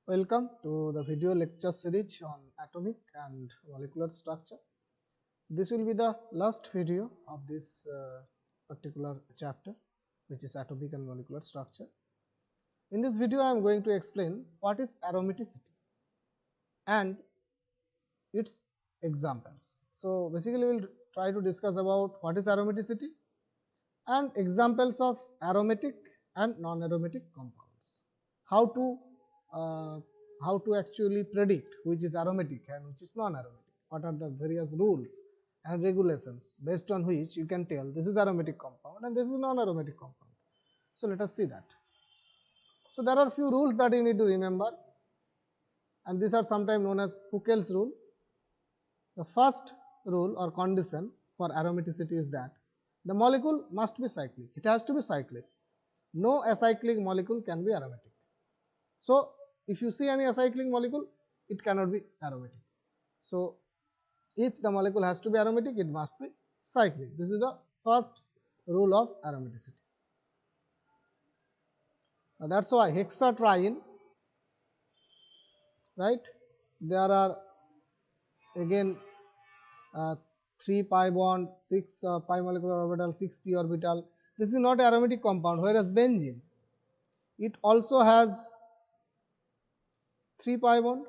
Welcome to the video lecture series on atomic and molecular structure. This will be the last video of this particular chapter, which is atomic and molecular structure. In this video, I am going to explain what is aromaticity and its examples. So basically, we will try to discuss about what is aromaticity and examples of aromatic and non-aromatic compounds. How to actually predict which is aromatic and which is non-aromatic. What are the various rules and regulations based on which you can tell this is aromatic compound and this is non-aromatic compound. So let us see that. So there are few rules that you need to remember, and these are sometimes known as Huckel's rule. The first rule or condition for aromaticity is that the molecule must be cyclic. It has to be cyclic. No acyclic molecule can be aromatic. So if you see any acyclic molecule, it cannot be aromatic. So if the molecule has to be aromatic, it must be cyclic. This is the first rule of aromaticity. Now that's why hexatriene, right? There are again 3 pi bond, 6 pi molecular orbital, 6 p orbital. This is not aromatic compound, whereas benzene, it also has 3 pi bond,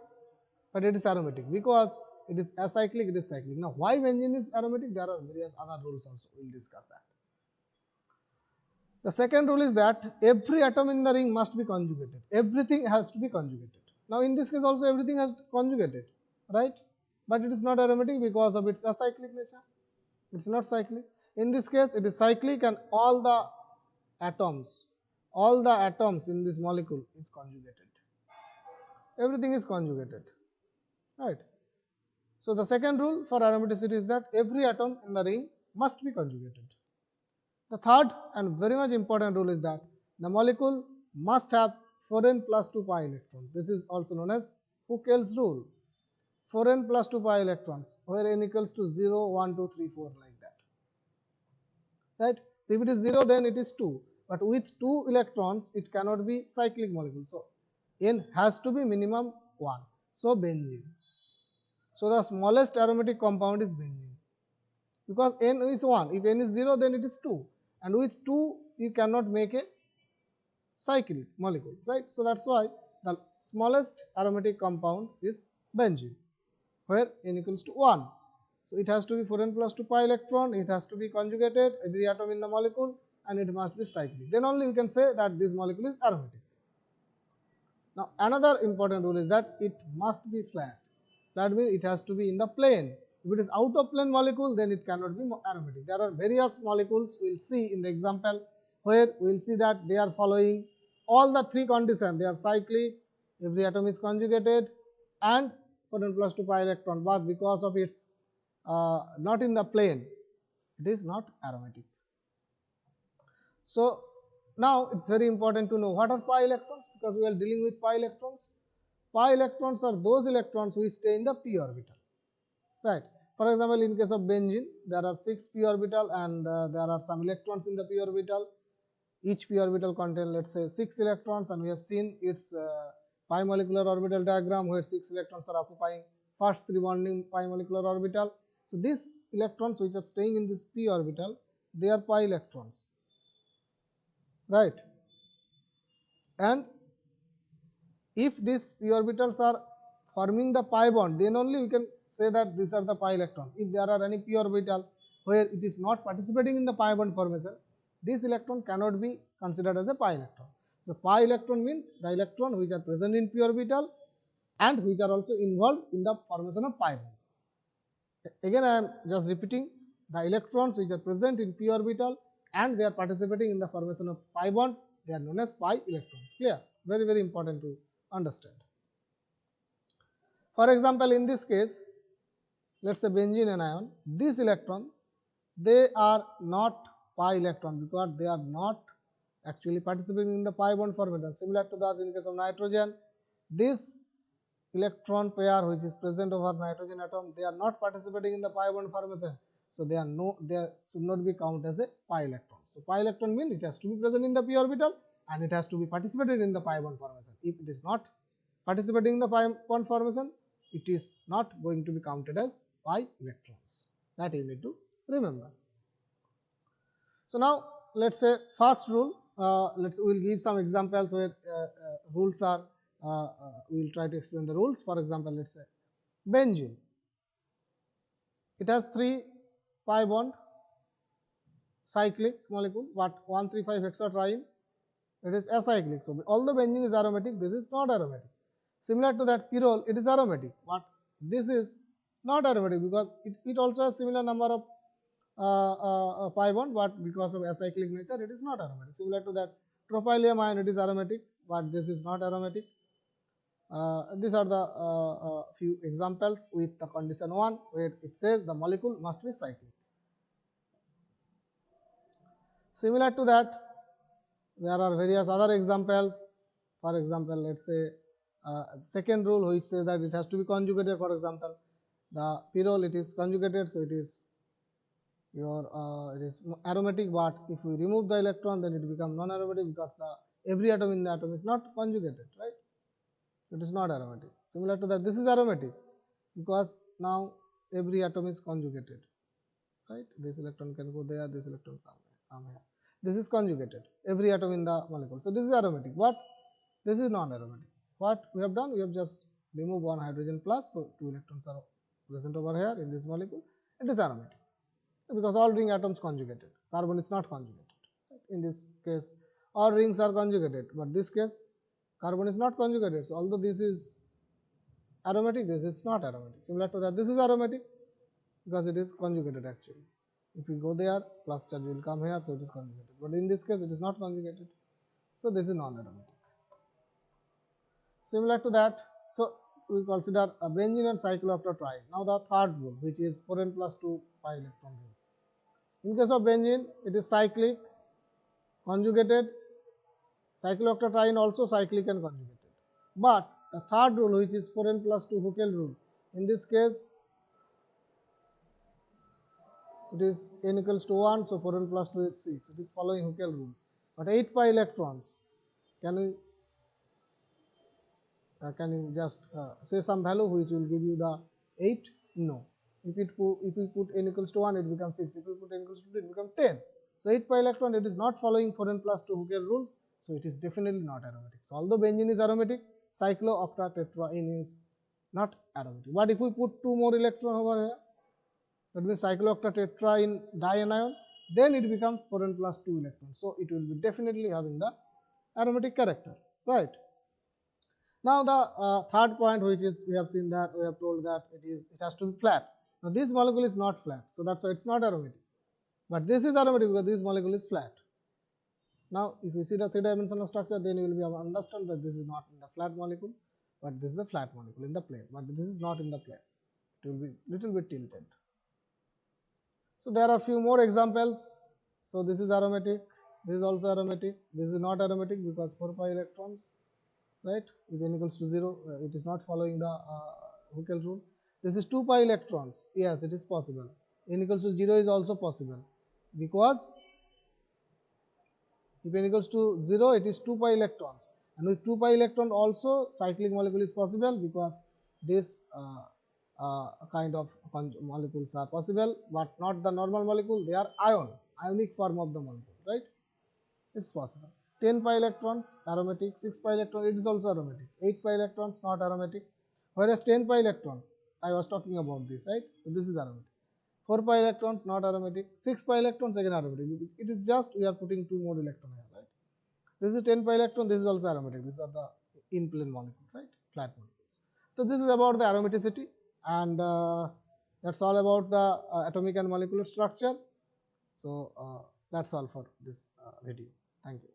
but it is aromatic because it is acyclic, it is cyclic. Now why benzene is aromatic? There are various other rules also, we will discuss that. The second rule is that every atom in the ring must be conjugated. Everything has to be conjugated. Now in this case also everything has conjugated, right? But it is not aromatic because of its acyclic nature. It is not cyclic. In this case it is cyclic, and all the atoms in this molecule is conjugated. Everything is conjugated, right? So the second rule for aromaticity is that every atom in the ring must be conjugated. The third and very much important rule is that the molecule must have 4n plus 2 pi electrons. This is also known as Huckel's rule. 4n plus 2 pi electrons, where n equals to 0, 1, 2, 3, 4, like that, right? So if it is 0, then it is 2, but with 2 electrons it cannot be cyclic molecule. So n has to be minimum 1. So benzene. So the smallest aromatic compound is benzene, because n is 1. If n is 0, then it is 2, and with 2 you cannot make a cyclic molecule, right? So that's why the smallest aromatic compound is benzene, where n equals to 1. So it has to be 4n plus 2 pi electron, it has to be conjugated, every atom in the molecule, and it must be cyclic. Then only we can say that this molecule is aromatic. Now another important rule is that it must be flat. That means it has to be in the plane. If it is out of plane molecule, then it cannot be aromatic. There are various molecules we will see in the example, where we will see that they are following all the three conditions. They are cyclic, every atom is conjugated, and 4n plus 2 pi electron, but because of its not in the plane, it is not aromatic. So now it's very important to know what are pi electrons, because we are dealing with pi electrons. Pi electrons are those electrons which stay in the p orbital, right? For example, in case of benzene, there are 6 p orbital, and there are some electrons in the p orbital. Each p orbital contains, let's say, 6 electrons, and we have seen its pi molecular orbital diagram, where 6 electrons are occupying first 3 bonding pi molecular orbital. So these electrons which are staying in this p orbital, they are pi electrons, right? And if these p orbitals are forming the pi bond, then only we can say that these are the pi electrons. If there are any p orbital where it is not participating in the pi bond formation, this electron cannot be considered as a pi electron. So pi electron means the electron which are present in p orbital and which are also involved in the formation of pi bond. Again I am just repeating, the electrons which are present in p orbital and they are participating in the formation of pi bond, they are known as pi electrons. Clear? It's very, very important to understand. For example, in this case, let's say benzene anion, this electron, they are not pi electron because they are not actually participating in the pi bond formation. Similar to that in case of nitrogen, this electron pair which is present over nitrogen atom, they are not participating in the pi bond formation. So they should not be counted as a pi electron. So pi electron means it has to be present in the p orbital and it has to be participated in the pi bond formation. If it is not participating in the pi bond formation, it is not going to be counted as pi electrons. That you need to remember. So now let's say first rule. We'll give some examples where rules are. We'll try to explain the rules. For example, let's say benzene. It has 3 pi bond, cyclic molecule, but 135 hexatriene. It is acyclic. So although benzene is aromatic, this is not aromatic. Similar to that, pyrrole, it is aromatic, but this is not aromatic because it also has similar number of pi bond, but because of acyclic nature, it is not aromatic. Similar to that, tropylium, it is aromatic, but this is not aromatic. These are the few examples with the condition 1, where it says the molecule must be cyclic. Similar to that, there are various other examples. For example, let's say second rule, which says that it has to be conjugated. For example, the pyrrole, it is conjugated, so it is it is aromatic, but if we remove the electron, then it becomes non-aromatic because every atom in the atom is not conjugated, right? It is not aromatic. Similar to that, this is aromatic because now every atom is conjugated, right? This electron can go there, this electron can come here. This is conjugated, every atom in the molecule. So this is aromatic, but this is non-aromatic. What we have done, we have just removed one hydrogen plus, so 2 electrons are present over here in this molecule. It is aromatic because all ring atoms conjugated. Carbon is not conjugated. In this case, all rings are conjugated, but this case, carbon is not conjugated. So although this is aromatic, this is not aromatic. Similar to that, this is aromatic because it is conjugated actually. If you go there, plus charge will come here, so it is conjugated. But in this case, it is not conjugated. So this is non-aromatic. Similar to that, so we consider a benzene and cyclooctatriene. Now the third rule, which is 4n plus 2 pi electron rule. In case of benzene, it is cyclic, conjugated. Cyclooctatriene also cyclic and conjugated. But the third rule, which is 4n plus 2 Huckel rule, in this case, it is n equals to 1, so 4n plus 2 is 6. It is following Huckel rules. But 8 pi electrons, can you just say some value which will give you the 8? No. If we put n equals to 1, it becomes 6. If we put n equals to 2, it becomes 10. So 8 pi electron, it is not following 4n plus 2 Huckel rules, so it is definitely not aromatic. So although benzene is aromatic, cyclooctatetraene is not aromatic. But if we put 2 more electrons over here, that means cyclooctatetraene dianion, then it becomes 4n plus 2 electrons. So it will be definitely having the aromatic character, right? Now the third point, which is we have seen that we have told that it has to be flat. Now this molecule is not flat, so that's why it's not aromatic. But this is aromatic because this molecule is flat. Now if you see the 3-dimensional structure, then you will be able to understand that this is not in the flat molecule, but this is a flat molecule in the plane. But this is not in the plane. It will be little bit tilted. So there are few more examples. So this is aromatic. This is also aromatic. This is not aromatic because 4 pi electrons. Right, if n equals to 0, it is not following the Huckel rule. This is 2 pi electrons. Yes, it is possible. N equals to 0 is also possible because if n equals to 0, it is 2 pi electrons, and with 2 pi electron also cyclic molecule is possible because this kind of molecules are possible, but not the normal molecule. They are ionic form of the molecule. Right, it's possible. 10 pi electrons aromatic, 6 pi electrons, it is also aromatic, 8 pi electrons not aromatic, whereas 10 pi electrons, I was talking about this, right? So this is aromatic. 4 pi electrons not aromatic, 6 pi electrons again aromatic. It is just we are putting 2 more electrons here, right? This is 10 pi electron, this is also aromatic. These are the in plane molecules, right? Flat molecules. So this is about the aromaticity, and that's all about the atomic and molecular structure. So that's all for this video. Thank you.